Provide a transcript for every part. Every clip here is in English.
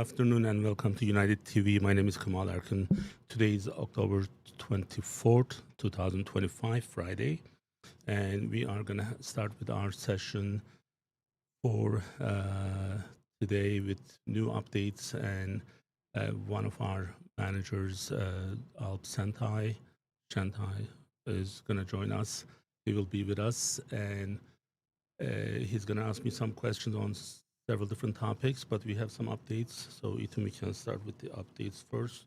afternoon and welcome to UnitedTV. My name is Kemalerkan. Today is October 24th, 2025, Friday, and we are going to start with our session for today with new updates. And one of our managers, Alp Shantai, is going to join us. He will be with us, and he's going to ask me some questions on several different topics, but we have some updates. So Ethan, we can start with the updates first.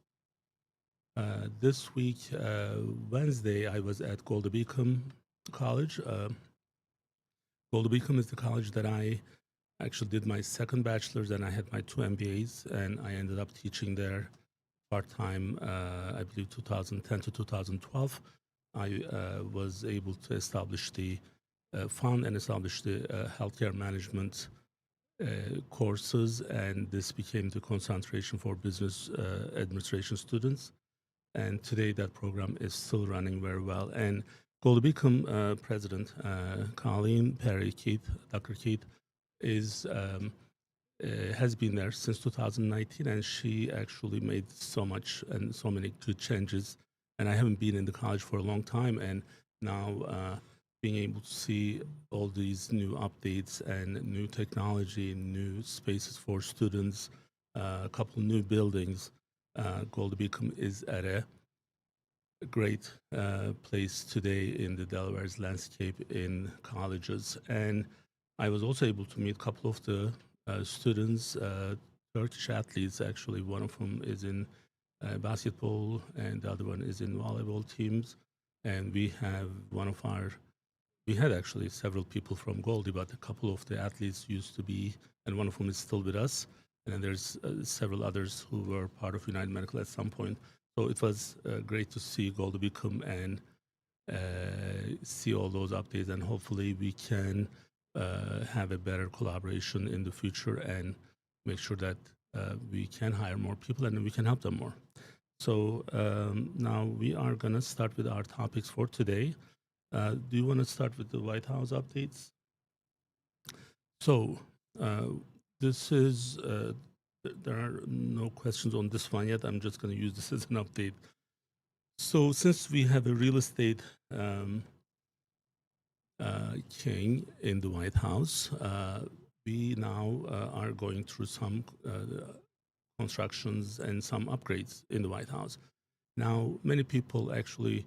This week, Wednesday, I was at Goldey-Beacom College. Goldey-Beacom is the college that I actually did my second bachelor's, and I had my 2 MBAs, and I ended up teaching there part-time, I believe 2010 to 2012. I was able to establish the found and establish the healthcare management courses, and this became the concentration for business administration students. And today that program is still running very well. And Goldey-Beacom President Colleen Perry Keith, Dr. Keith, is has been there since 2019, and she actually made so much and so many good changes. And I haven't been in the college for a long time, and now being able to see all these new updates and new technology, new spaces for students, a couple of new buildings, Goldey-Beacom is at a great place today in the Delaware's landscape in colleges. And I was also able to meet a couple of the students, Turkish athletes. Actually, one of them is in basketball, and the other one is in volleyball teams. And we have we had actually several people from Goldey, but a couple of the athletes used to be, and one of them is still with us. And then there's several others who were part of United Medical at some point. So it was great to see Goldey-Beacom and see all those updates, and hopefully we can have a better collaboration in the future and make sure that we can hire more people and we can help them more. So now we are going to start with our topics for today. Do you want to start with the White House updates? So this is, there are no questions on this one yet. I'm just going to use this as an update. So since we have a real estate king in the White House, we now are going through some constructions and some upgrades in the White House. Now, many people actually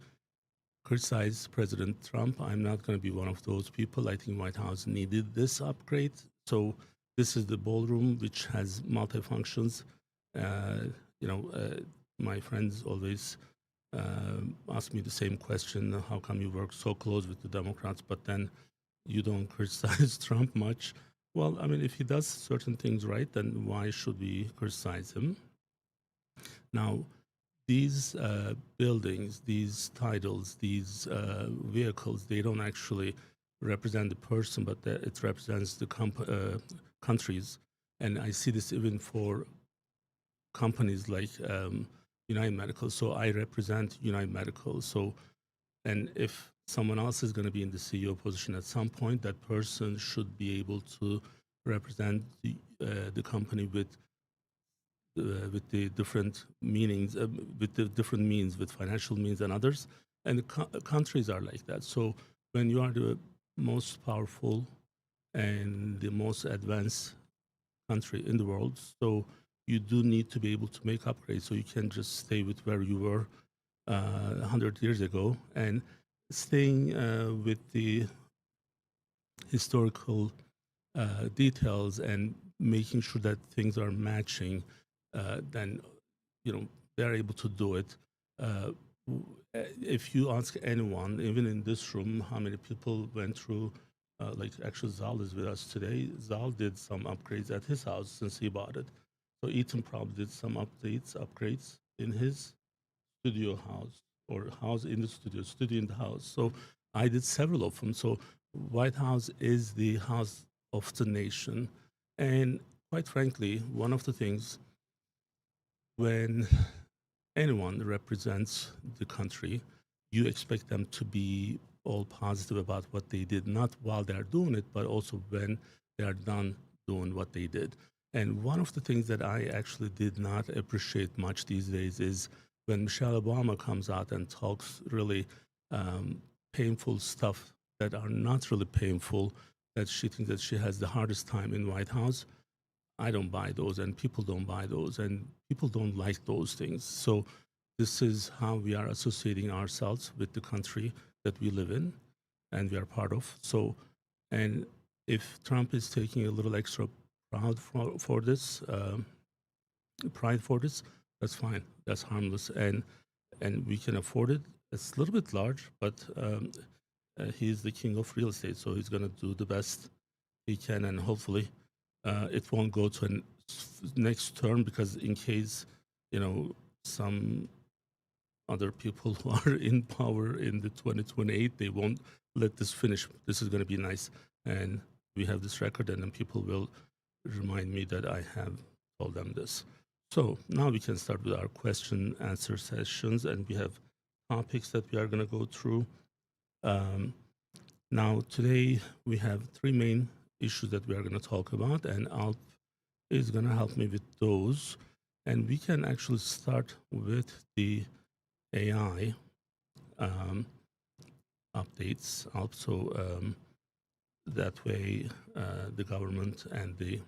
criticize President Trump. I'm not going to be one of those people. I think White House needed this upgrade. So this is the ballroom, which has multi-functions. My friends always ask me the same question: how come you work so close with the Democrats, but then you don't criticize Trump much? Well, I mean, if he does certain things right, then why should we criticize him? Now, these buildings, these titles, these vehicles, they don't actually represent the person, but it represents the countries. And I see this even for companies like United Medical. So I represent United Medical. So, and if someone else is going to be in the CEO position at some point, that person should be able to represent the company with the different meanings, with the different means, with financial means and others. And the countries are like that. So when you are the most powerful and the most advanced country in the world, so you do need to be able to make upgrades. So you can't just stay with where you were 100 years ago. And staying with the historical details and making sure that things are matching, then they're able to do it. If you ask anyone, even in this room, how many people went through, like actually Zal is with us today. Zal did some upgrades at his house since he bought it. So Ethan probably did some upgrades in his studio house, or house in the studio in the house. So I did several of them. So White House is the house of the nation. And quite frankly, one of the things, when anyone represents the country, you expect them to be all positive about what they did, not while they're doing it, but also when they are done doing what they did. And one of the things that I actually did not appreciate much these days is when Michelle Obama comes out and talks really um, painful stuff that are not really painful, that she thinks that she has the hardest time in White House. I don't buy those, and people don't buy those, and people don't like those things. So this is how we are associating ourselves with the country that we live in and we are part of. So, and if Trump is taking a little extra for this, pride for this, that's fine. That's harmless, and we can afford it. It's a little bit large, but he's the king of real estate, so he's going to do the best he can, and hopefully it won't go to an next term, because in case some other people who are in power in the 2028, they won't let this finish. This is going to be nice, and we have this record, and then people will remind me that I have told them this. So now we can start with our question answer sessions, and we have topics that we are going to go through. Now today we have three main issues that we are going to talk about, and Alp is going to help me with those. And we can actually start with the AI updates. Also, that way the government and the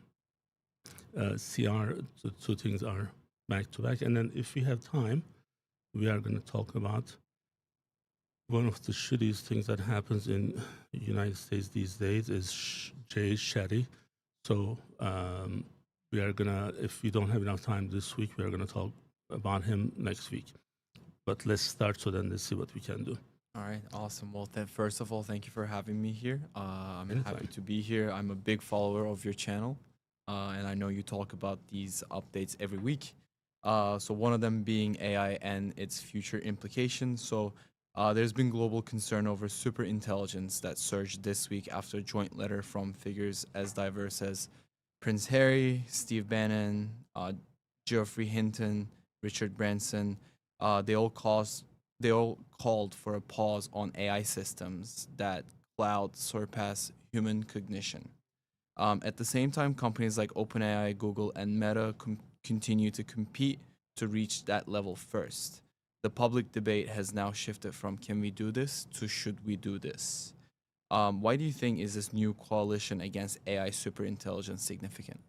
CR, the two things are back to back. And then if we have time, we are going to talk about one of the shittiest things that happens in the United States these days is Jay Shetty. So we are gonna, if we don't have enough time this week, we are gonna talk about him next week. But let's start, so then let's see what we can do. All right, awesome. Well, then first of all, thank you for having me here. I'm Anytime. happy to be here. I'm a big follower of your channel, and I know you talk about these updates every week. So one of them being AI and its future implications. So there's been global concern over superintelligence that surged this week after a joint letter from figures as diverse as Prince Harry, Steve Bannon, Geoffrey Hinton, Richard Branson. They all called for a pause on AI systems that cloud surpass human cognition. At the same time, companies like OpenAI, Google, and Meta continue to compete to reach that level first. The public debate has now shifted from "can we do this" to "should we do this." Why do you think is this new coalition against AI superintelligence significant?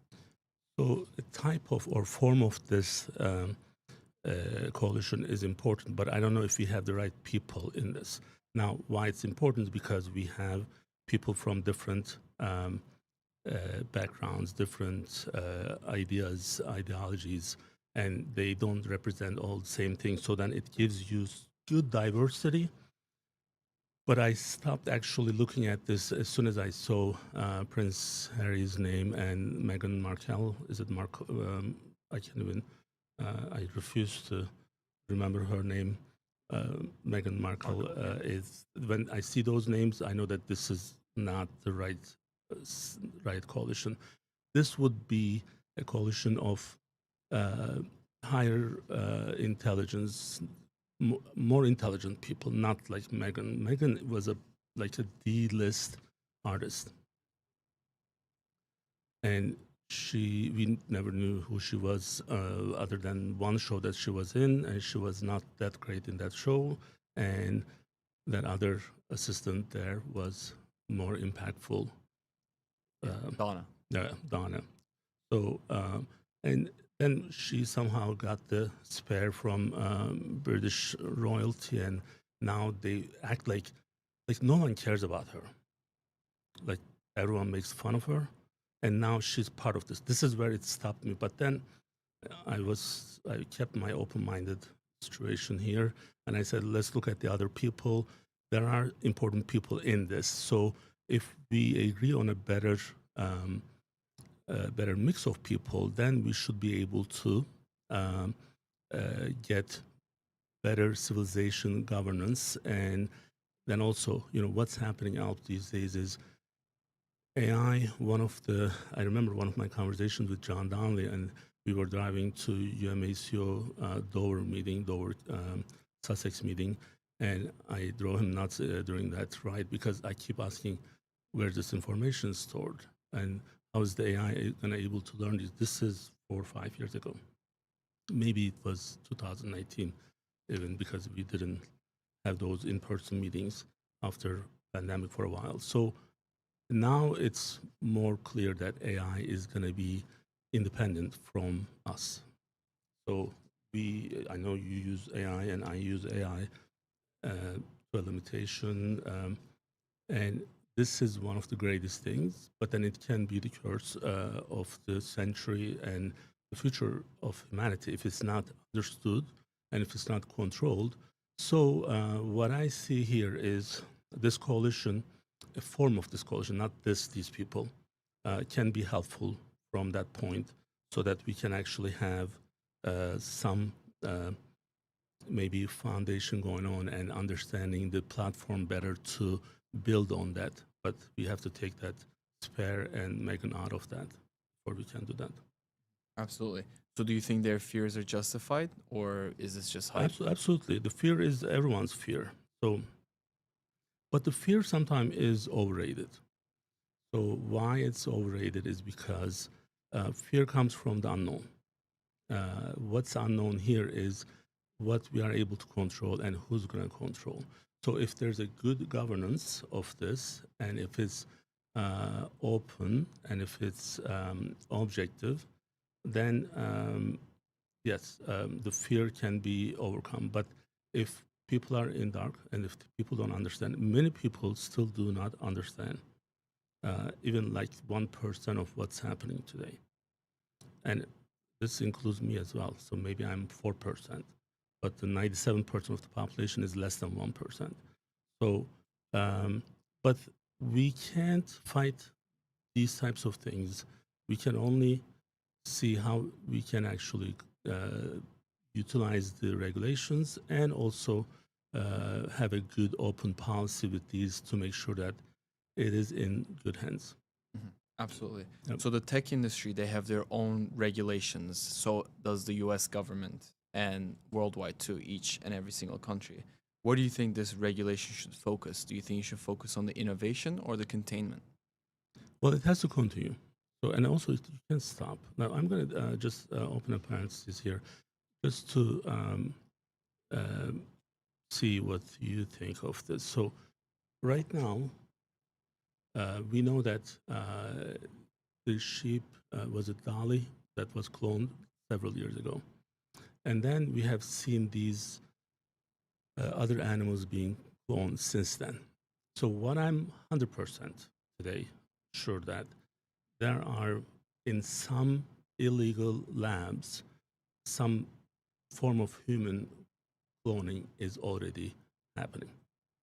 So the type of or form of this coalition is important, but I don't know if we have the right people in this. Now, why it's important is because we have people from different backgrounds, different ideas, ideologies, and they don't represent all the same things. So then it gives you good diversity. But I stopped actually looking at this as soon as I saw Prince Harry's name and Meghan Markle. Is it Mark? I can't even. I refuse to remember her name. Meghan Markle is. When I see those names, I know that this is not the right coalition. This would be a coalition of higher intelligence, more intelligent people, not like Meghan. Meghan was like a D-list artist, and we never knew who she was, other than one show that she was in, and she was not that great in that show, and that other assistant there was more impactful. Donna. Yeah, Donna. So and then she somehow got the spare from British royalty, and now they act like no one cares about her. Like everyone makes fun of her, and now she's part of this. This is where it stopped me. But then I kept my open-minded situation here, and I said, let's look at the other people. There are important people in this. So if we agree on a better mix of people, then we should be able to get better civilization governance. And then also, what's happening out these days is AI. I remember one of my conversations with John Donnelly, and we were driving to UMACO Dover Sussex meeting, and I drove him nuts during that ride, because I keep asking where this information is stored and how is the AI going to able to learn this? This is 4 or 5 years ago. Maybe it was 2019, even because we didn't have those in-person meetings after pandemic for a while. So now it's more clear that AI is going to be independent from us. So I know you use AI and I use AI to a limitation, and this is one of the greatest things. But then it can be the curse of the century and the future of humanity if it's not understood and if it's not controlled. So what I see here is this coalition, a form of this coalition, not these people, can be helpful from that point, so that we can actually have some maybe foundation going on and understanding the platform better to build on that. But we have to take that spare and make an art of that before we can do that. Absolutely. So do you think their fears are justified, or is this just hype? Absolutely. The fear is everyone's fear. So, but the fear sometimes is overrated. So why it's overrated is because fear comes from the unknown. What's unknown here is what we are able to control and who's going to control. So if there's a good governance of this, and if it's open, and if it's objective, then yes, the fear can be overcome. But if people are in dark and if people don't understand, many people still do not understand, even like 1% of what's happening today. And this includes me as well. So maybe I'm 4%, but the 97% of the population is less than 1%. So, but we can't fight these types of things. We can only see how we can actually utilize the regulations, and also have a good open policy with these to make sure that it is in good hands. Absolutely. Yep. So the tech industry, they have their own regulations. So does the US government, and worldwide too, each and every single country. Where do you think this regulation should focus? Do you think it should focus on the innovation or the containment? Well, it has to continue. So, and also you can stop. Now, I'm going to just open a parenthesis here, just to see what you think of this. So, right now, we know that the sheep was a dolly that was cloned several years ago. And then we have seen these other animals being cloned since then. So what I'm 100% today sure that there are, in some illegal labs, some form of human cloning is already happening.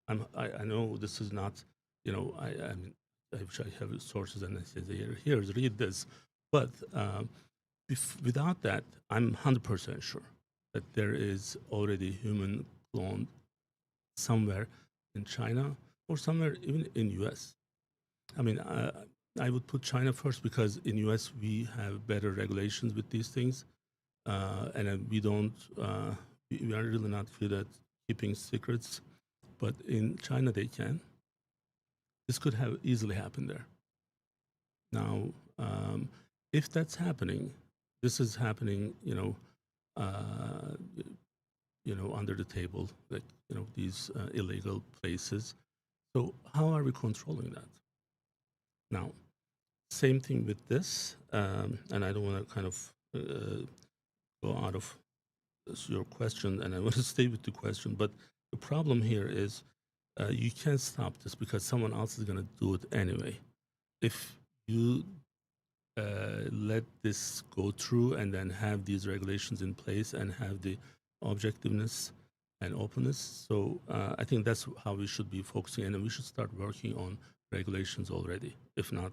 I know this is not, I mean, I wish I have sources and I say, here's, read this. But without that, I'm 100% sure that there is already human cloned somewhere in China or somewhere even in US. I mean, I would put China first because in US we have better regulations with these things, and we don't, we are really not good at keeping secrets. But in China they can. This could have easily happened there. Now, if that's happening, this is happening, under the table, like these illegal places. So how are we controlling that? Now, same thing with this, and I don't want to kind of go out of your question, and I want to stay with the question. But the problem here is you can't stop this because someone else is going to do it anyway. If you let this go through and then have these regulations in place and have the objectiveness and openness, so I think that's how we should be focusing, and we should start working on regulations already, if not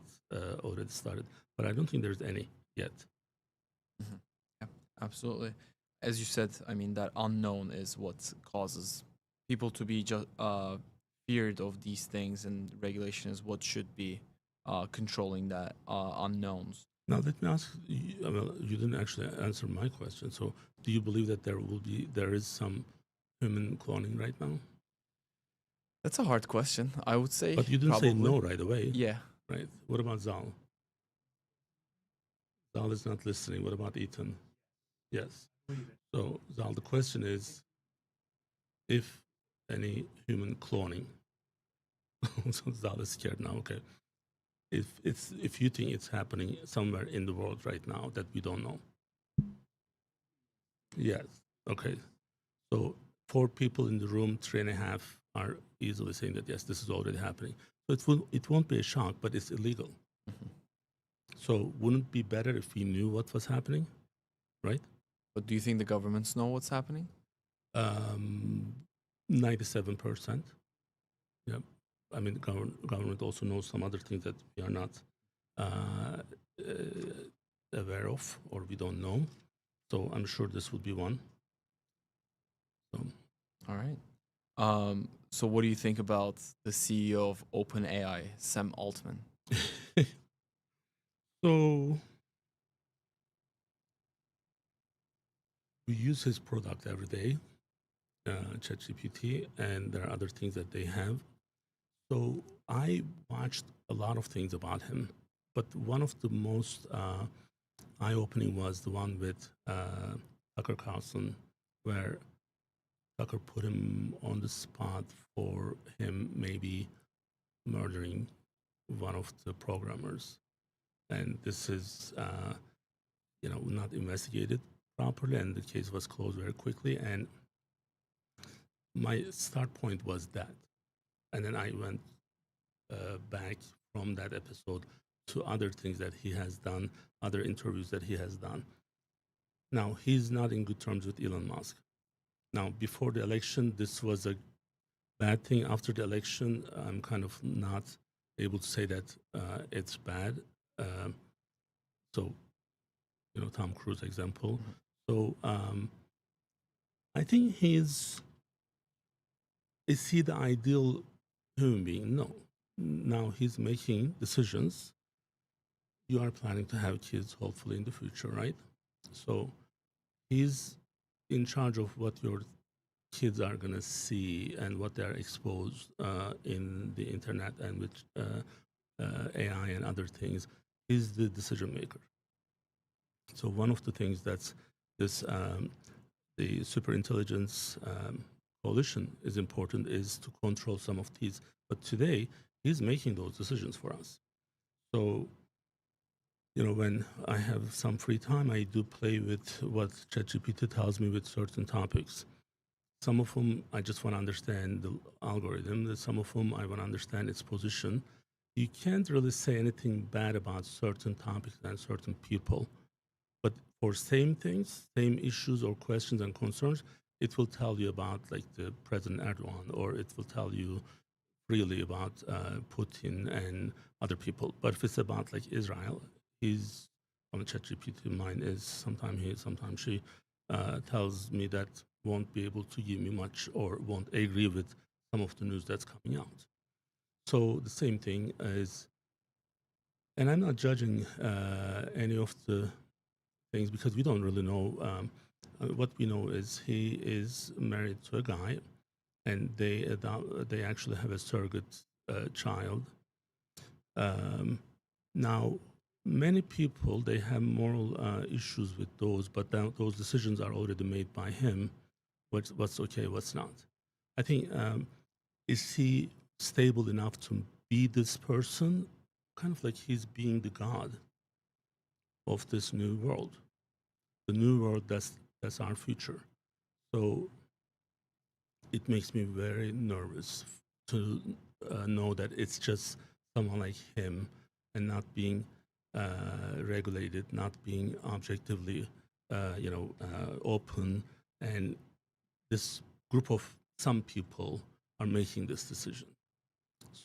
already started. But I don't think there's any yet. Mm-hmm. Yeah, absolutely. As you said, I mean, that unknown is what causes people to be just feared of these things, and regulation is what should be controlling that unknowns. Now let me ask you, well, you didn't actually answer my question. So do you believe that there is some human cloning right now? That's a hard question. I would say, But you didn't probably. say no right away. Yeah. Right. What about Zal? Zal is not listening. What about Ethan? Yes. So, Zal, the question is if any human cloning, so Zal is scared now, okay. If you think it's happening somewhere in the world right now that we don't know. Yes. Okay. So 4 people in the room, 3.5 are easily saying that yes, this is already happening. So it won't be a shock, but it's illegal. Mhm. So wouldn't it be better if we knew what was happening, right? But do you think the governments know what's happening? 97%. Yeah. I mean, government also knows some other things that we are not uh, aware of or we don't know. So I'm sure this would be one. So, All right. So what do you think about the CEO of OpenAI, Sam Altman? so we use his product every day, ChatGPT, and there are other things that they have. So I watched a lot of things about him, but one of the most eye-opening was the one with Tucker Carlson, where Tucker put him on the spot for him maybe murdering one of the programmers, and this is not investigated properly, and the case was closed very quickly. And my start point was that, and then I went back from that episode to other things that he has done, other interviews that he has done. Now, he's not in good terms with Elon Musk. Now, before the election, this was a bad thing. After the election, I'm kind of not able to say that it's bad. So, Tom Cruise example. So, I think is he the ideal human being? No. Now he's making decisions. You are planning to have kids, hopefully, in the future, right? So he's in charge of what your kids are going to see and what they're exposed in the internet and with AI and other things. He's the decision maker. So one of the things that's this the superintelligence coalition is important is to control some of these. But today he's making those decisions for us. So when I have some free time, I do play with what ChatGPT tells me with certain topics. Some of them I just want to understand the algorithm. Some of them I want to understand its position. You can't really say anything bad about certain topics and certain people. But for same things, same issues or questions and concerns, it will tell you about like the President Erdogan, or it will tell you really about Putin and other people. But if it's about like Israel, he's on the ChatGPT. Mine is sometimes he, sometimes she tells me that won't be able to give me much or won't agree with some of the news that's coming out. So the same thing is, and I'm not judging any of the things because we don't really know. What we know is he is married to a guy, and they actually have a surrogate child. Now, many people they have moral issues with those, but those decisions are already made by him. What's okay, what's not? I think is he stable enough to be this person? Kind of like he's being the god of this new world, the new world that's our future. So it makes me very nervous to know that it's just someone like him and not being regulated, not being objectively, open. And this group of some people are making this decision.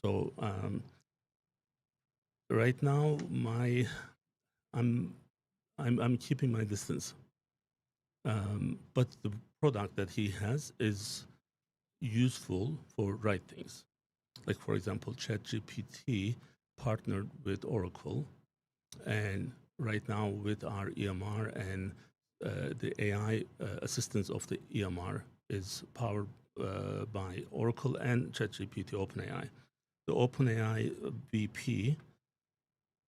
So right now, I'm keeping my distance. But the product that he has is useful for right things. Like for example, ChatGPT partnered with Oracle, and right now with our EMR and the AI assistance of the EMR is powered by Oracle and ChatGPT OpenAI. The OpenAI VP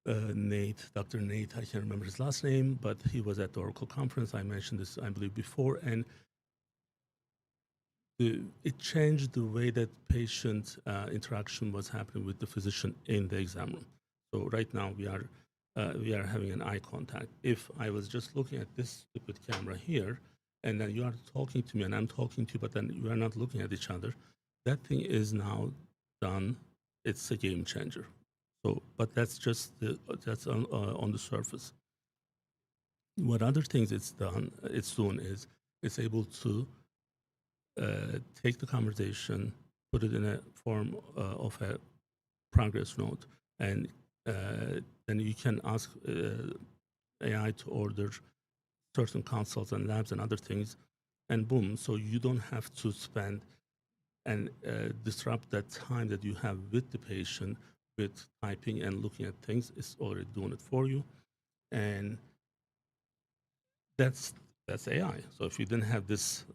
Nate, Dr. Nate, I can't remember his last name, but he was at the Oracle conference. I mentioned this, I believe, before, and it changed the way that patient interaction was happening with the physician in the exam room. So right now we are having an eye contact. If I was just looking at this stupid camera here, and then you are talking to me and I'm talking to you, but then we are not looking at each other, that thing is now done. It's a game changer. So, but that's just that's on the surface. What other things it's doing is it's able to take the conversation, put it in a form of a progress note, and then you can ask AI to order certain consults and labs and other things, and boom. So you don't have to spend and disrupt that time that you have with the patient with typing and looking at things. It's already doing it for you, and that's AI. So if you didn't have this,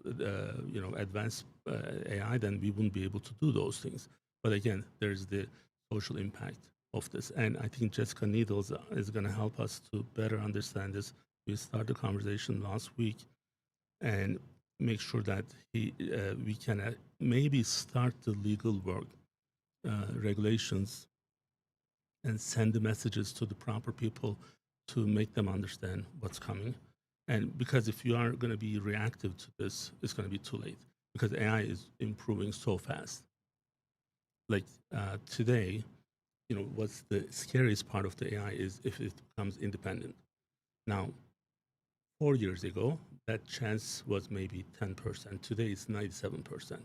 advanced AI, then we wouldn't be able to do those things. But again, there's the social impact of this, and I think Jessica Needles is going to help us to better understand this. We started the conversation last week, and make sure that we can maybe start the legal work, regulations, and send the messages to the proper people to make them understand what's coming. And because if you are going to be reactive to this, it's going to be too late because AI is improving so fast. Like today, what's the scariest part of the AI is if it becomes independent. Now, 4 years ago, that chance was maybe 10%. Today, it's 97%.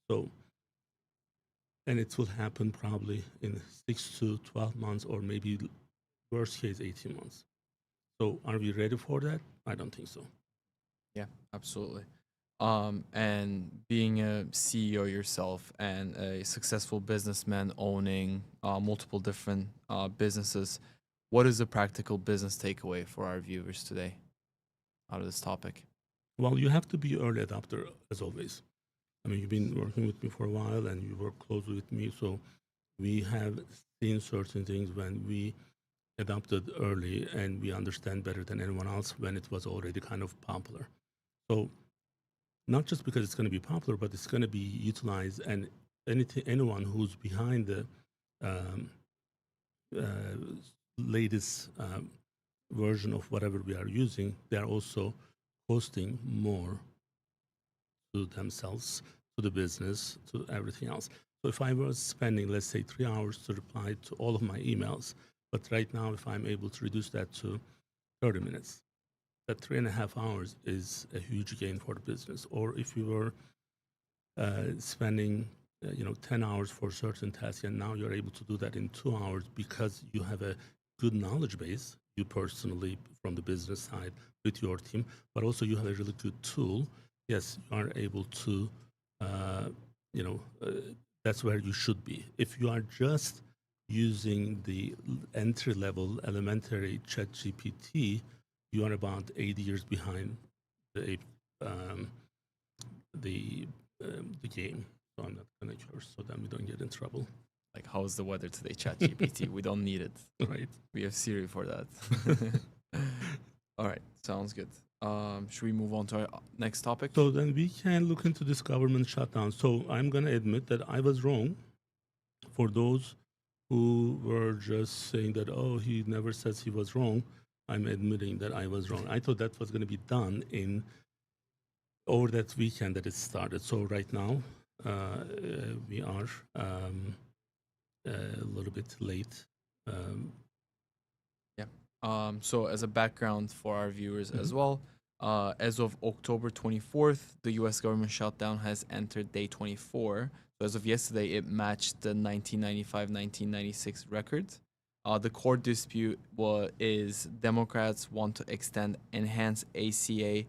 So, and it will happen probably in 6 to 12 months, or maybe worst case, 18 months. So are we ready for that? I don't think so. Yeah, absolutely. And being a CEO yourself and a successful businessman owning multiple different businesses, what is the practical business takeaway for our viewers today out of this topic? Well, you have to be early adopter as always. I mean, you've been working with me for a while and you work closely with me. So we have seen certain things when we adopted early and we understand better than anyone else when it was already kind of popular. So not just because it's going to be popular, but it's going to be utilized, and anyone who's behind the um, uh, latest version of whatever we are using, they are also costing more to themselves, to the business, to everything else. So if I was spending, let's say, 3 hours to reply to all of my emails, but right now, if I'm able to reduce that to 30 minutes, that 3.5 hours is a huge gain for the business. Or if you were spending 10 hours for certain tasks, and now you're able to do that in 2 hours because you have a good knowledge base, you personally from the business side with your team, but also you have a really good tool. Yes, you are able to, uh, you know, uh, that's where you should be. If you are just using the entry level elementary chat GPT, you are about 80 years behind the um, the the game. So I'm not gonna curse, so then we don't get in trouble. Like, how's the weather today, ChatGPT? We don't need it. Right. We have Siri for that. All right, sounds good. Should we move on to our next topic? So then we can look into this government shutdown. So I'm gonna admit that I was wrong. For those who were just saying that, oh, he never says he was wrong, I'm admitting that I was wrong. I thought that was gonna be done in over that weekend that it started. So right now, we are a little bit late. Um, So as a background for our viewers as Mhm. well, as of October 24th, the U.S. government shutdown has entered day 24. So as of yesterday, it matched the 1995-1996 record. The core dispute is Democrats want to extend enhanced ACA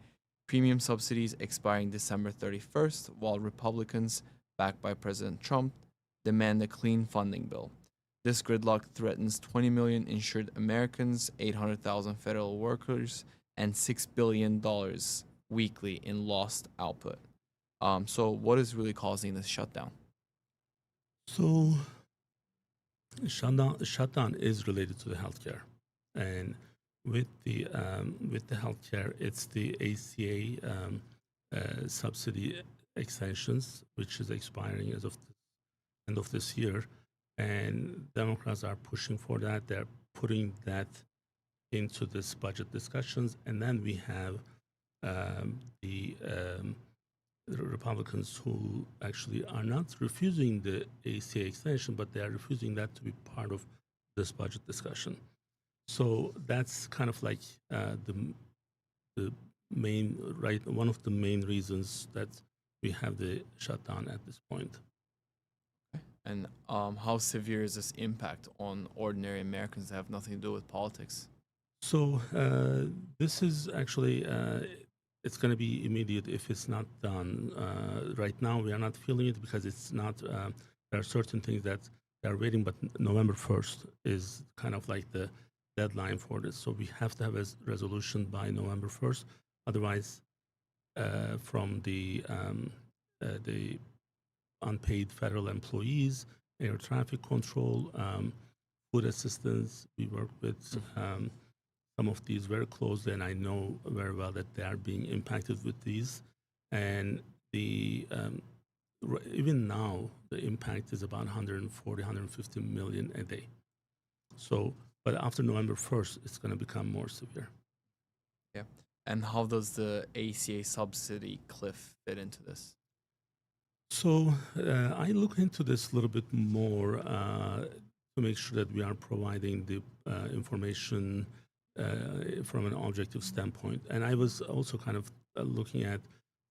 premium subsidies expiring December 31st, while Republicans, backed by President Trump, demand a clean funding bill. This gridlock threatens 20 million insured Americans, 800,000 federal workers, and $6 billion weekly in lost output. So what is really causing this shutdown? So Shutdown is related to the healthcare, and with the healthcare, it's the ACA subsidy extensions, which is expiring as of the end of this year, and Democrats are pushing for that. They're putting that into this budget discussions, and then we have the Republicans who actually are not refusing the ACA extension, but they are refusing that to be part of this budget discussion. So that's kind of like the main one of the main reasons that we have the shutdown at this point. And how severe is this impact on ordinary Americans that have nothing to do with politics? So this is actually it's going to be immediate if it's not done. Right now, we are not feeling it because it's not. There are certain things that they are waiting, but November 1st is kind of like the deadline for this. So we have to have a resolution by November 1st. Otherwise, from the unpaid federal employees, air traffic control, food assistance, we work with some of these very closely, and I know very well that they are being impacted with these. And the even now, the impact is about 140, 150 million a day. So, but after November 1st, it's going to become more severe. Yeah. And how does the ACA subsidy cliff fit into this? So I look into this a little bit more to make sure that we are providing the information from an objective standpoint. And I was also kind of looking at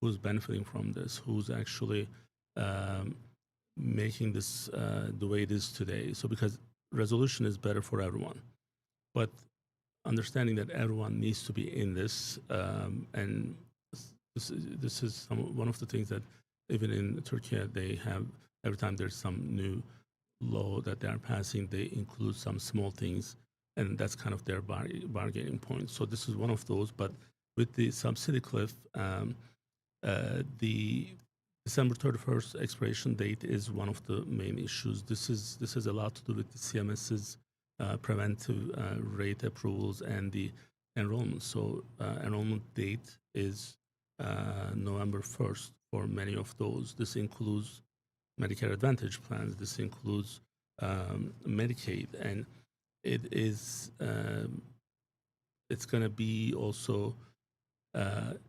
who's benefiting from this, who's actually making this the way it is today. So because resolution is better for everyone, but understanding that everyone needs to be in this, and this is one of the things that even in Turkey they have, every time there's some new law that they are passing, they include some small things, and that's kind of their bargaining point. So this is one of those. But with the subsidy cliff, the December 31st expiration date is one of the main issues. This is a lot to do with the CMS's preventive rate approvals and the enrollment. So enrollment date is November 1st for many of those. This includes Medicare Advantage plans. This includes Medicaid, and it is it's going to be also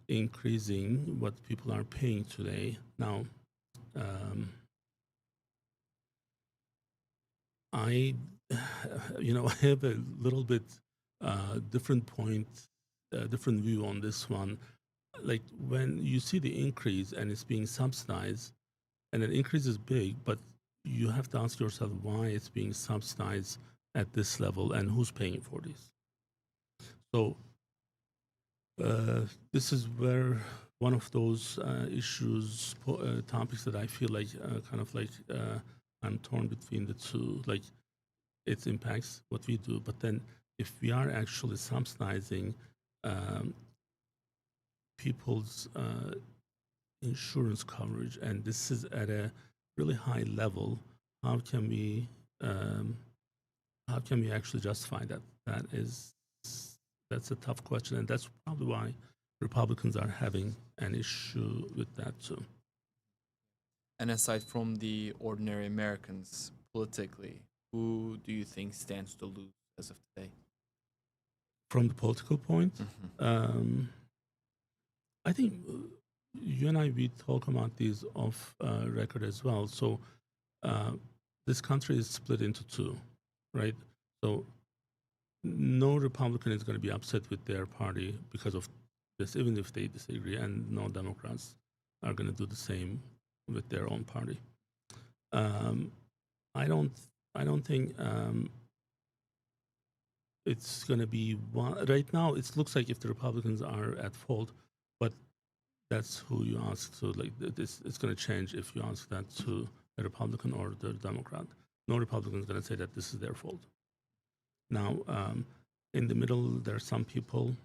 increasing what people are paying today. Now, I I have a little bit different point, different view on this one. Like when you see the increase and it's being subsidized, and the increase is big, but you have to ask yourself why it's being subsidized at this level and who's paying for this. So this is where one of those issues, topics that I feel like kind of like I'm torn between the two. Like it impacts what we do, but then if we are actually subsidizing people's insurance coverage, and this is at a really high level, how can we actually justify that? That's a tough question, and that's probably why Republicans are having an issue with that too. And aside from the ordinary Americans politically, who do you think stands to lose as of today? From the political point, I think you and I, we talk about these off record as well. So this country is split into two, right? So no Republican is going to be upset with their party because of this, even if they disagree, and no Democrats are going to do the same with their own party. I don't think it's going to be one right now. It looks like if the Republicans are at fault, but that's who you ask. So like this, it's going to change if you ask that to a Republican or the Democrat. No Republican is going to say that this is their fault. Now, in the middle, there are some people.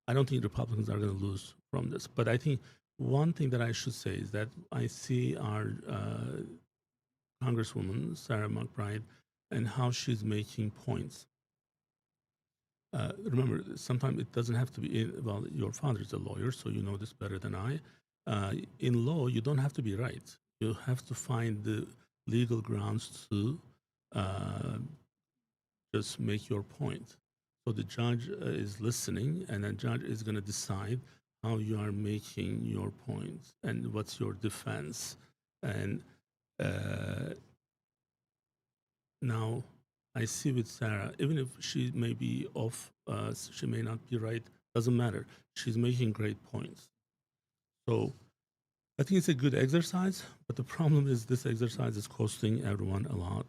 I don't think Republicans are going to lose from this, but I think one thing that I should say is that I see our Congresswoman Sarah McBride and how she's making points. Remember, sometimes it doesn't have to be well, your father is a lawyer, so you know this better than I. In law, you don't have to be right. You have to find the legal grounds to uh, just make your point. So the judge is listening, and the judge is going to decide how you are making your point and what's your defense. And uh, now I see with Sarah, even if she may be off, she may not be right, doesn't matter. She's making great points. So I think it's a good exercise, but the problem is this exercise is costing everyone a lot,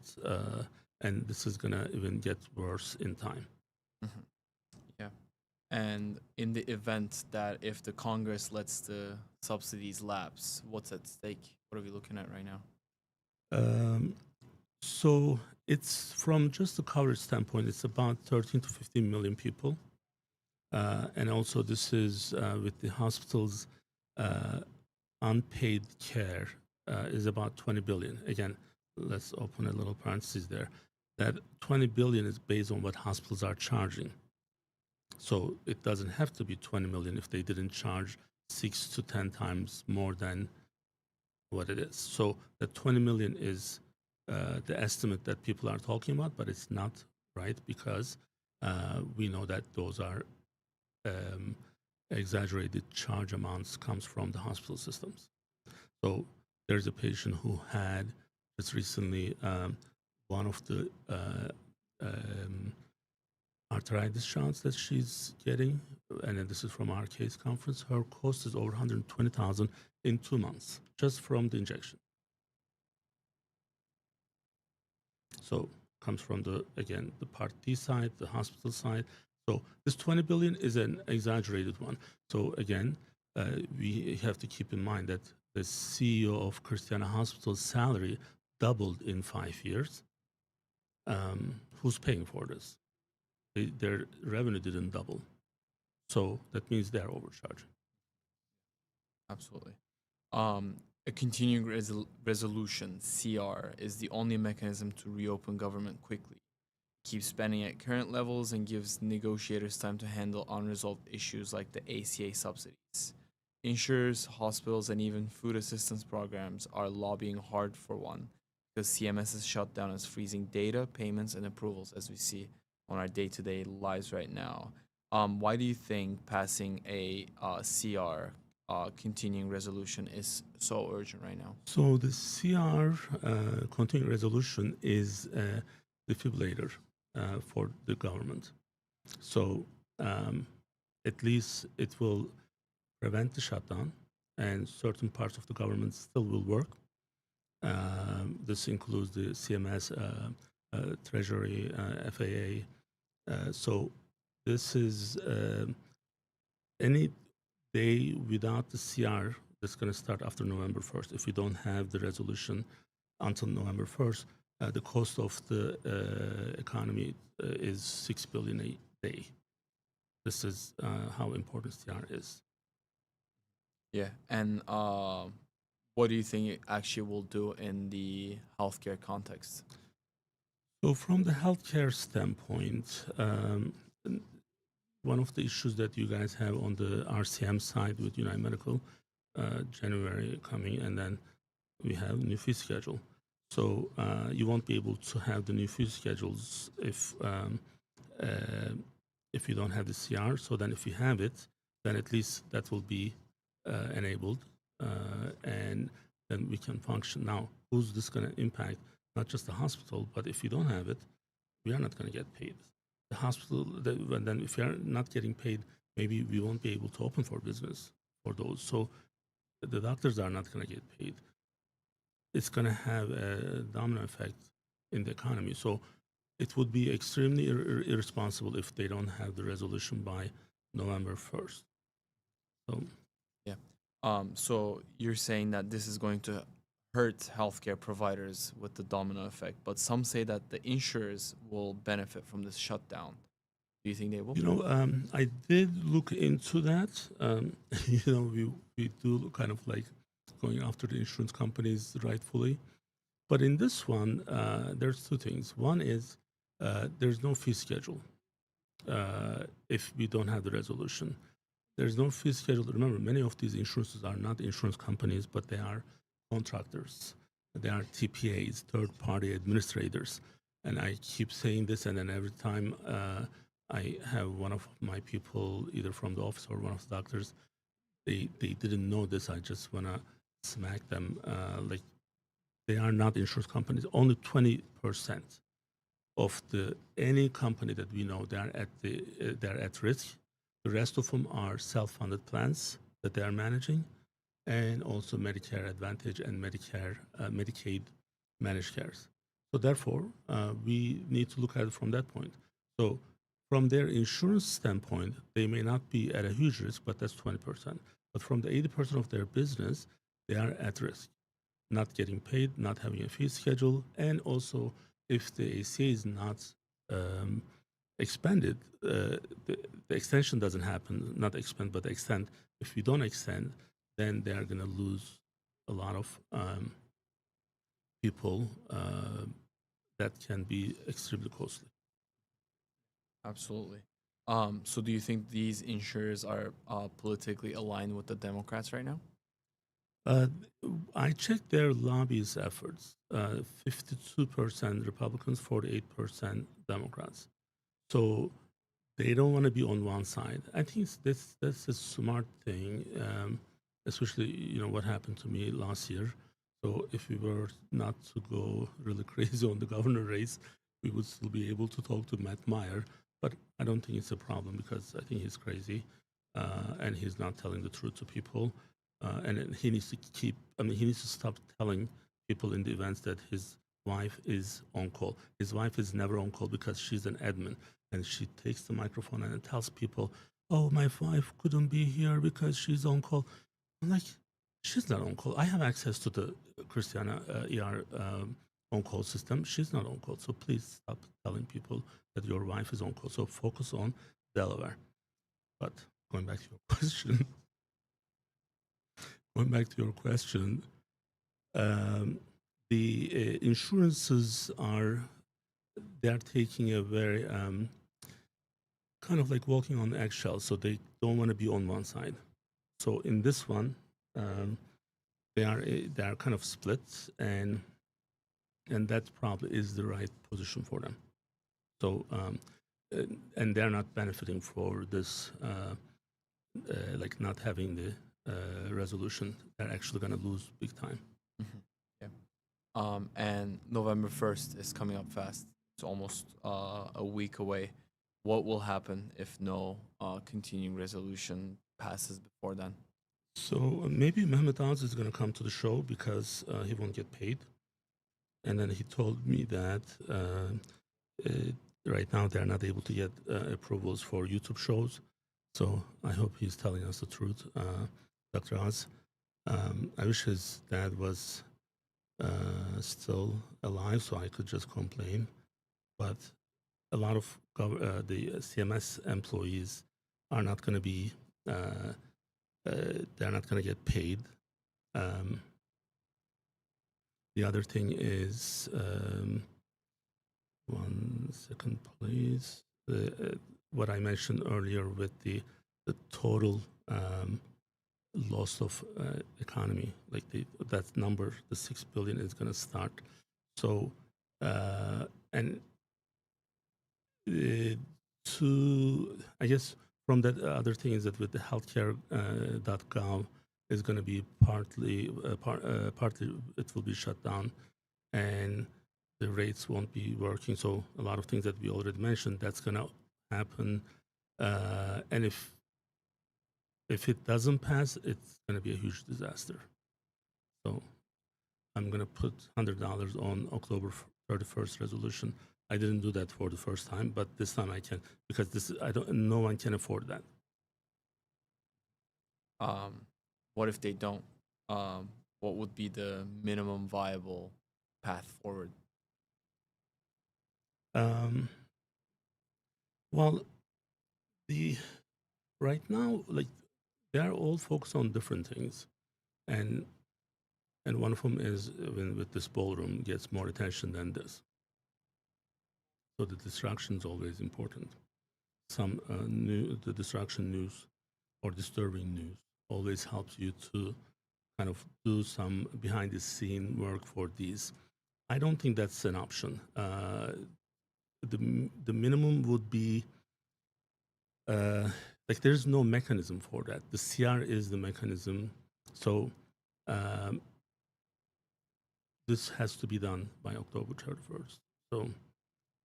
and this is going to even get worse in time. Mhm. Yeah. And in the event that if the Congress lets the subsidies lapse, what's at stake? What are we looking at right now? Um, so it's from just the coverage standpoint, it's about 13 to 15 million people. And also this is with the hospitals, unpaid care is about 20 billion. Again, let's open a little parenthesis there. That 20 billion is based on what hospitals are charging. So it doesn't have to be 20 million if they didn't charge 6 to 10 times more than what it is. So the 20 million is the estimate that people are talking about, but it's not right because we know that those are exaggerated charge amounts comes from the hospital systems. So there's a patient who had just recently one of the arthritis shots that she's getting, and then this is from our case conference. Her cost is over 120,000 in 2 months just from the injection. So comes from the again the Part D side, the hospital side. So this 20 billion is an exaggerated one. So again, we have to keep in mind that the CEO of Christiana Hospital's salary doubled in 5 years. Who's paying for this? Their revenue didn't double. So that means they're overcharging. Absolutely. A continuing resolution, CR, is the only mechanism to reopen government quickly. Keeps spending at current levels and gives negotiators time to handle unresolved issues like the ACA subsidies. Insurers, hospitals, and even food assistance programs are lobbying hard for one because CMS's shutdown is freezing data, payments, and approvals as we see on our day-to-day lives right now. Why do you think passing a CR, continuing resolution, is so urgent right now? So the CR continuing resolution is a defibrillator for the government. So at least it will prevent the shutdown, and certain parts of the government still will work. This includes the CMS, Treasury, FAA. So this is any day without the CR that's going to start after November 1st. If we don't have the resolution until November 1st, the cost of the economy is 6 billion a day. This is how important CR is. Yeah, and what do you think it actually will do in the healthcare context? So from the healthcare standpoint, one of the issues that you guys have on the RCM side with United Medical, January coming, and then we have new fee schedule. So you won't be able to have the new fee schedules if you don't have the CR. So then if you have it, then at least that will be enabled, and then we can function. Now, who's this going to impact? Not just the hospital, but if you don't have it, we are not going to get paid. The hospital, then if we are not getting paid, maybe we won't be able to open for business for those. So the doctors are not going to get paid. It's going to have a domino effect in the economy. So it would be extremely irresponsible if they don't have the resolution by November 1st. So Yeah. So you're saying that this is going to hurt healthcare providers with the domino effect, but some say that the insurers will benefit from this shutdown. Do you think they will? I did look into that. We do kind of like going after the insurance companies rightfully. But in this one, there's two things. One is there's no fee schedule if we don't have the resolution. There's no fee schedule. Remember, many of these insurances are not insurance companies, but they are contractors. They are TPAs, third-party administrators. And I keep saying this, and then every time I have one of my people, either from the office or one of the doctors, they didn't know this. I just want to smack them. Like, they are not insurance companies. Only 20% of any company that we know they're at risk. The rest of them are self-funded plans that they are managing, and also Medicare Advantage and Medicaid managed cares. So therefore, we need to look at it from that point. So from their insurance standpoint, they may not be at a huge risk, but that's 20%. But from the 80% of their business, they are at risk, not getting paid, not having a fee schedule, and also if the ACA is not um, expanded, the extension doesn't happen, not expand, but extend. If we don't extend, then they are going to lose a lot of people that can be extremely costly. Absolutely. So do you think these insurers are politically aligned with the Democrats right now? Uh, I checked their lobbyist efforts. 52% Republicans, 48% Democrats. So they don't want to be on one side. I think that's a smart thing, especially what happened to me last year. So if we were not to go really crazy on the governor race, we would still be able to talk to Matt Meyer. But I don't think it's a problem because I think he's crazy and he's not telling the truth to people. And he needs to he needs to stop telling people in the events that his wife is on call. His wife is never on call because she's an admin and she takes the microphone and tells people, "Oh, my wife couldn't be here because she's on call." I'm like, she's not on call. I have access to the Christiana ER on-call system. She's not on call. So please stop telling people that your wife is on call. So focus on Delaware. But going back to your question, going back to your question, um, the insurances they're taking a very kind of like walking on eggshells, so they don't want to be on one side. So in this one, um, they are kind of split, and that probably is the right position for them. So and they're not benefiting for this, like not having the resolution. They're actually going to lose big time. Mhm. Yeah. And November 1st is coming up fast. It's almost a week away. What will happen if no continuing resolution passes before then? So maybe Mehmet Oz is going to come to the show because he won't get paid. And then he told me that right now they're not able to get approvals for YouTube shows. So I hope he's telling us the truth, Dr. Oz. I wish his dad was still alive so I could just complain. But a lot of the CMS employees are not going to be, they're not going to get paid. The other thing is, one second, please. What I mentioned earlier with the total loss of economy, like that number, the 6 billion is going to start. So, and I guess from that other thing is that with the healthcare.gov is going to be partly it will be shut down, and the rates won't be working. So a lot of things that we already mentioned, that's going to happen. And if it doesn't pass, it's going to be a huge disaster. So I'm going to put $100 on October 31st resolution. I didn't do that for the first time, but this time I can because no one can afford that. What if they don't? What would be the minimum viable path forward? Um, well, the right now, like they are all focused on different things, and And one of them is when with this ballroom gets more attention than this. So the distraction is always important. Some the distraction news or disturbing news always helps you to kind of do some behind the scene work for these. I don't think that's an option. The minimum would be like there's no mechanism for that. The CR is the mechanism. So um, this has to be done by October 31st. So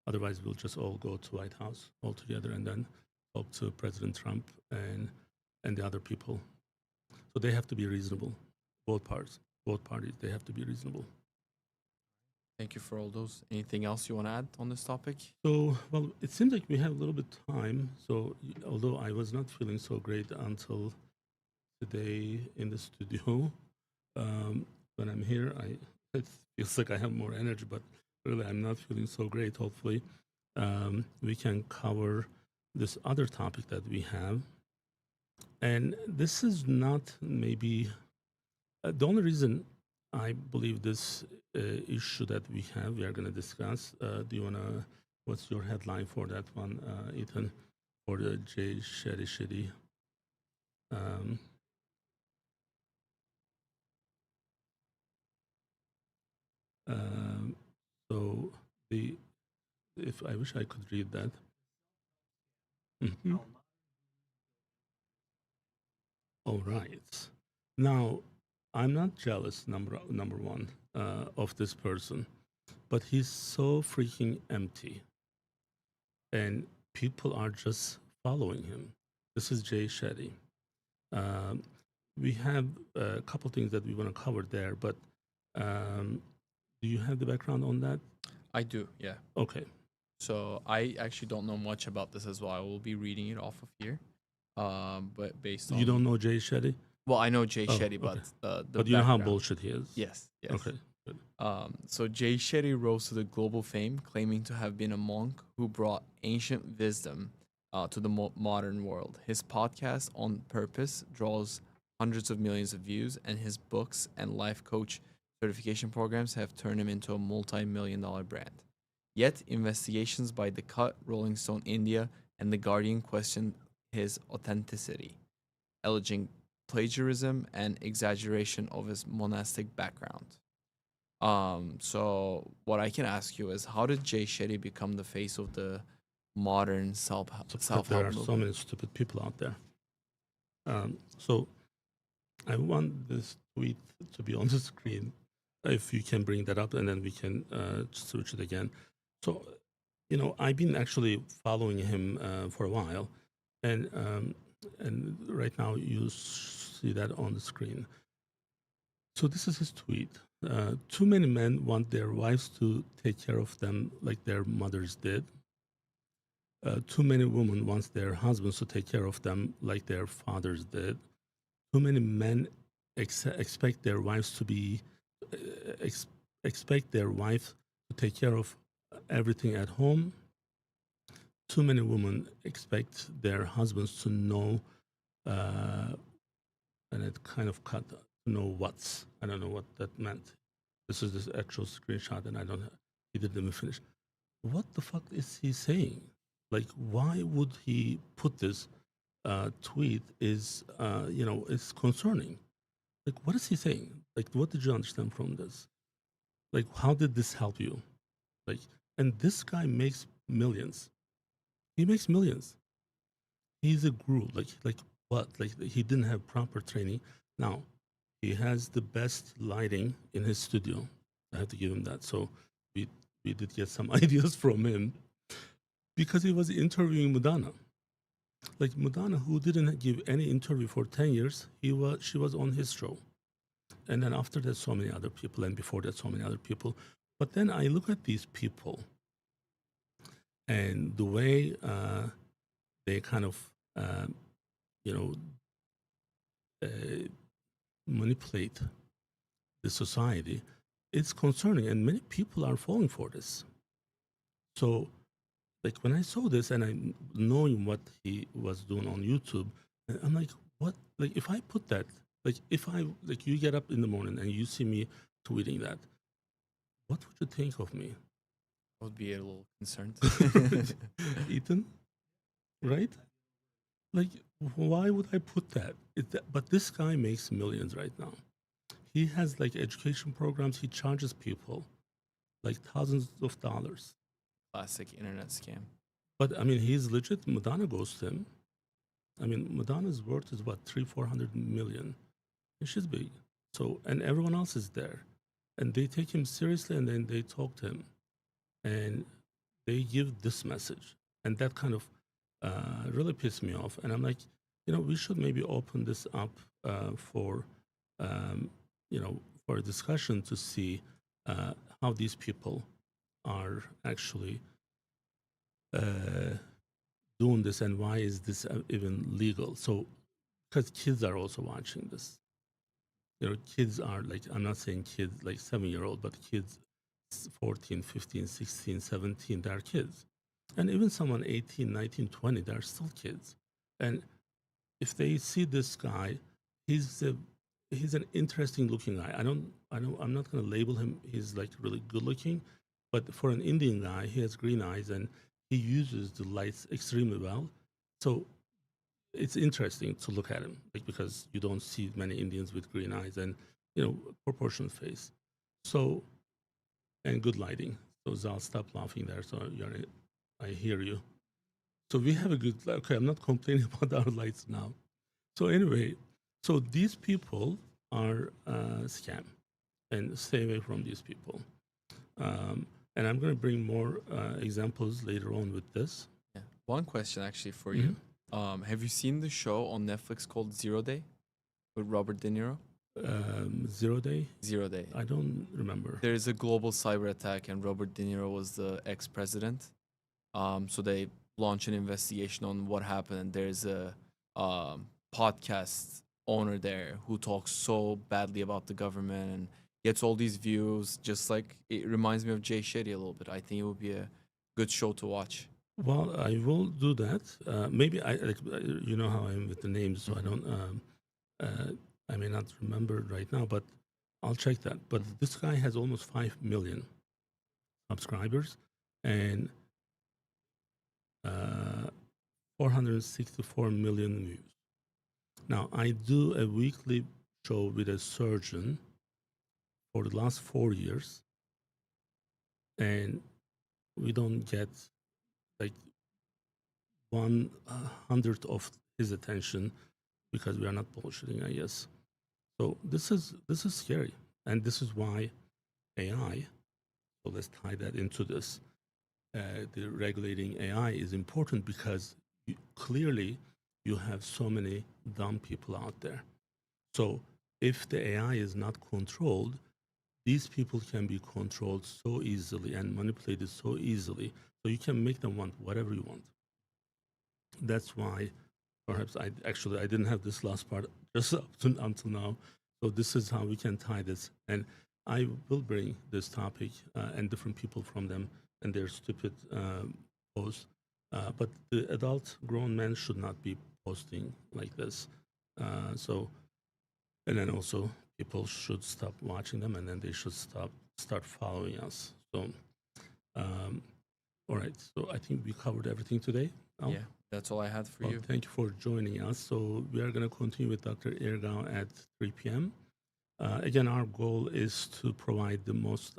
otherwise, we'll just all go to White House all together and then talk to President Trump and the other people. So they have to be reasonable. Both parties, they have to be reasonable. Thank you for all those. Anything else you want to add on this topic? So, well, it seems like we have a little bit time. So, although I was not feeling so great until today in the studio, when I'm here, it feels like I have more energy, but really I'm not feeling so great. Hopefully, we can cover this other topic that we have. And this is not maybe the only reason I believe this issue that we are going to discuss. Do you want to, what's your headline for that one, Ethan, for the Jay Shetty? Um, so if I wish I could read that. Mhm. All right. Now, I'm not jealous, number one, of this person, but he's so freaking empty, and people are just following him. This is Jay Shetty. Um, we have a couple things that we want to cover there, but do you have the background on that? I do, yeah. Okay. So I actually don't know much about this as well. I will be reading it off of here. But based on You don't know Jay Shetty? well, I know Jay Oh, Shetty, but okay. the But you know how background. bullshit he is? Yes, yes. Okay. Good. So Jay Shetty rose to the global fame, claiming to have been a monk who brought ancient wisdom to the modern world. His podcast, On Purpose, draws hundreds of millions of views, and his books and life coach certification programs have turned him into a multi-million-dollar brand. Yet, investigations by The Cut, Rolling Stone India, and The Guardian questioned his authenticity, alleging plagiarism and exaggeration of his monastic background. So what I can ask you is, how did Jay Shetty become the face of the modern self Because help there are movement? so many stupid people out there. So I want this tweet to be on the screen. If you can bring that up, and then we can switch it again. So, I've been actually following him for a while, and right now you see that on the screen. So this is his tweet. Too many men want their wives to take care of them like their mothers did. Too many women want their husbands to take care of them like their fathers did. Too many men expect their wives to be expect their wife to take care of everything at home. Too many women expect their husbands to know, and it kind of cut to know what's. I don't know what that meant. This is the actual screenshot, and he didn't even finish. What the fuck is he saying? Like, why would he put this tweet? It's concerning. Like, what is he saying? Like, what did you understand from this? Like, how did this help you? Like, and this guy makes millions. He makes millions. He's a guru. Like what? Like he didn't have proper training. Now, he has the best lighting in his studio. I have to give him that. So we did get some ideas from him because he was interviewing Madonna. Like Madonna, who didn't give any interview for 10 years, she was on his show. And then after that, so many other people, and before that, so many other people. But then I look at these people and the way they kind of, you know, uh, manipulate the society, it's concerning, and many people are falling for this. So, like when I saw this, and I knowing what he was doing on YouTube, and I'm like, what? Like if I put that Like if I like you get up in the morning and you see me tweeting that, what would you think of me? I would be a little concerned. Ethan, right? Like, why would I put that? But this guy makes millions right now. He has like education programs. He charges people like thousands of dollars. Classic internet scam. But I mean, he's legit. Madonna goes to him. I mean, Madonna's worth is what 300-400 million, and she's big. So, and everyone else is there, and they take him seriously, and then they talk to him, and they give this message, and that kind of really pissed me off. And I'm like, we should maybe open this up for, um, for a discussion to see how these people are actually uh, doing this and why is this even legal. So, because kids are also watching this. Kids are like, I'm not saying kids like 7-year-old, but kids 14, 15, 16, 17, they're kids. And even someone 18, 19, 20, they're still kids. And if they see this guy, he's a he's an interesting looking guy. I'm not gonna label him he's like really good looking, but for an Indian guy, he has green eyes and he uses the lights extremely well. So it's interesting to look at him, like because you don't see many Indians with green eyes and proportionate face. So and good lighting. So Zal, stop laughing there. So I hear you. So we have a good. Okay, I'm not complaining about our lights now. So anyway, so these people are scam, and stay away from these people. Um, and I'm going to bring more examples later on with this. Yeah. One question actually for Mhm. you. Have you seen the show on Netflix called Zero Day with Robert De Niro? 0 day. Zero Day. I don't remember. There's a global cyber attack, and Robert De Niro was the ex-president. So they launch an investigation on what happened. And there's a podcast owner there who talks so badly about the government and gets all these views. Just like it reminds me of Jay Shetty a little bit. I think it would be a good show to watch. Well, I will do that. Maybe I like you know how I am with the names, so I don't. Uh, I may not remember right now, but I'll check that. But this guy has almost 5 million subscribers and 464 million views. Now, I do a weekly show with a surgeon for the last 4 years, and we don't get like 1/100th of his attention because we are not bullshitting, I guess. So this is scary, and this is why AI. So let's tie that into this. The regulating AI is important because clearly you have so many dumb people out there. So if the AI is not controlled, these people can be controlled so easily and manipulated so easily. So you can make them want whatever you want. That's why perhaps I didn't have this last part just until now. So this is how we can tie this. And I will bring this topic and different people from them and their stupid posts. But the adult grown men should not be posting like this. So and then also people should stop watching them and then they should start following us. So all right. So I think we covered everything today. Al? Yeah, that's all I had for Well, you. thank you for joining us. So we are going to continue with Dr. Ergao at 3 p.m. Again, our goal is to provide the most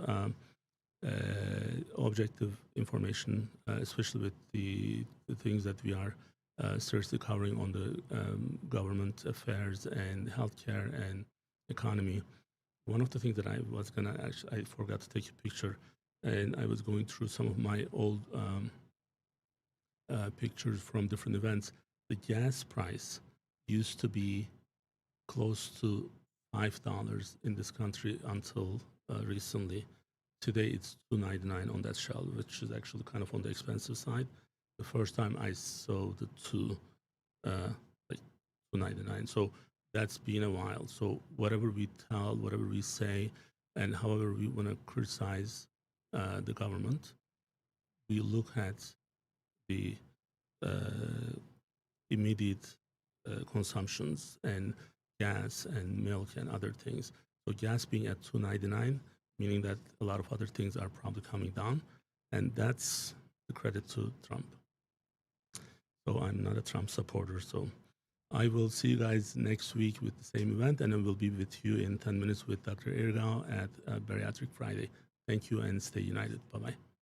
objective information, especially with the things that we are seriously covering on the government affairs and healthcare and economy. One of the things that I was going to actually, I forgot to take a picture, and I was going through some of my old pictures from different events. The gas price used to be close to $5 in this country until recently. Today it's $2.99 on that shell, which is actually kind of on the expensive side. The first time I saw the like $2.99, so that's been a while. So whatever we tell, whatever we say, and however we want to criticize the government, we look at the uh, immediate consumptions and gas and milk and other things. So gas being at $2.99, meaning that a lot of other things are probably coming down, and that's the credit to Trump. So I'm not a Trump supporter. So I will see you guys next week with the same event, and I will be with you in 10 minutes with Dr. Irgao at Bariatric Friday. Thank you and stay united. Bye-bye.